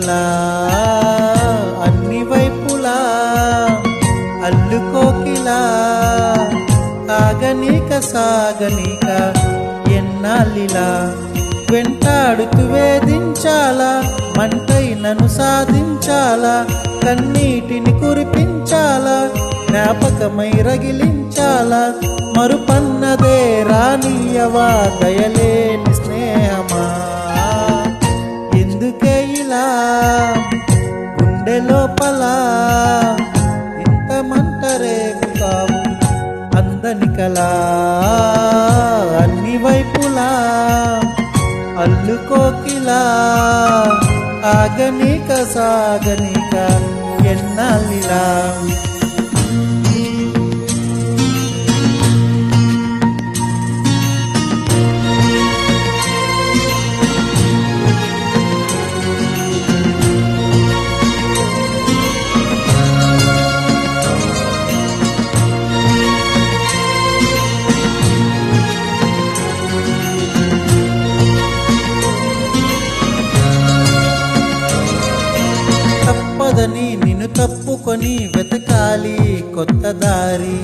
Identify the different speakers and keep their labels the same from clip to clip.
Speaker 1: ఎన్నాళ్ళిలా అన్ని వైపులా అల్లుకోకిలా ఆగనీక సాగనీక ఎన్నాళ్ళిలా వెంటాడుతూ వేధించాలా మంటై నన్ను సాధించాలా కన్నీటిని కురిపించాలా జ్ఞాపకమై రగిలించాలా మరుపన్నదే రానియవా దయలేని స్నేహమా ఎందుకే ఇలా గుండె లోపల ఇంత మంట రేపుతావు అందని కలా అన్ని వైపులా అల్లుకోకిలా ఆగనీక సాగనీక ఎన్నాళ్ళిలా తప్పదని నిన్ను తప్పుకొని వెతకాలి కొత్త దారి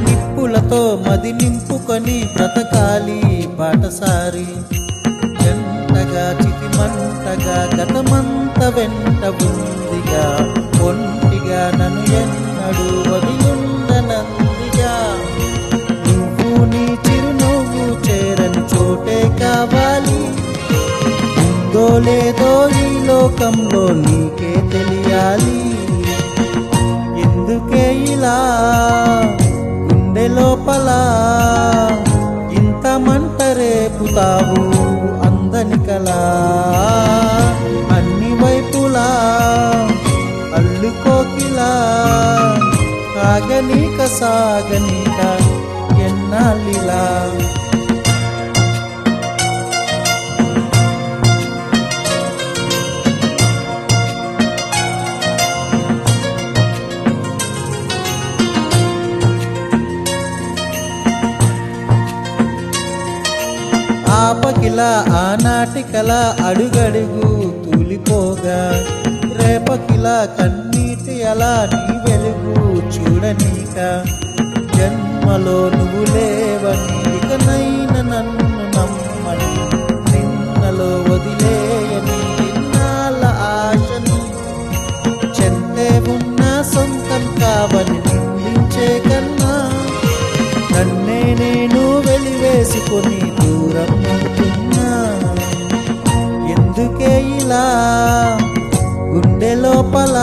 Speaker 1: నిప్పులతో మది నింపుకొని బ్రతకాలి బాటసారి ఎంతగా చితిమంటగా గతమంత వెంట ఉందిగా ఒంటిగా నన్ను ఎన్నడు వదిలుండనందిగా నువ్వు నీ చిరునవ్వు చేరని చోటే కావాలి ఉందో లేదో ఈ లోకంలో నీకే తెలియాలి ఎందుకే ఇలా గుండె లోపల ఇంత మంట రేపుతావు అందని కలా అన్ని వైపులా అల్లుకోకిలా సాగనీక సాగనీక ఎన్నాళ్ళిలా ఆపకిలా ఆనాటికలా అడుగడుగు తూలిపోగా రేపకిలా కన్నీటి అలా నీ వెలుగు చూడనీక జన్మలో నువ్వు లేవని ఇకనైనా నన్ను నమ్మని నిన్నలో వదిలేయని ఇన్నాళ్ళ ఆశని చెందే ఉన్న సొంతం కావని నిందించే కన్నా నన్నే నేను వెలివేసుకొని దూరం అవుతున్నా ఎందుకే ఇలా గుండె లోపల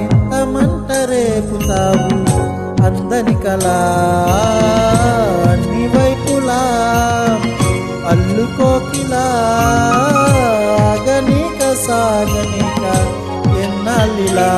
Speaker 1: ఇంత మంట రేపుతావు అందని కలా అన్ని వైపులా అల్లుకోకిలా ఆగనీక సాగనీక ఎన్నాళ్ళిలా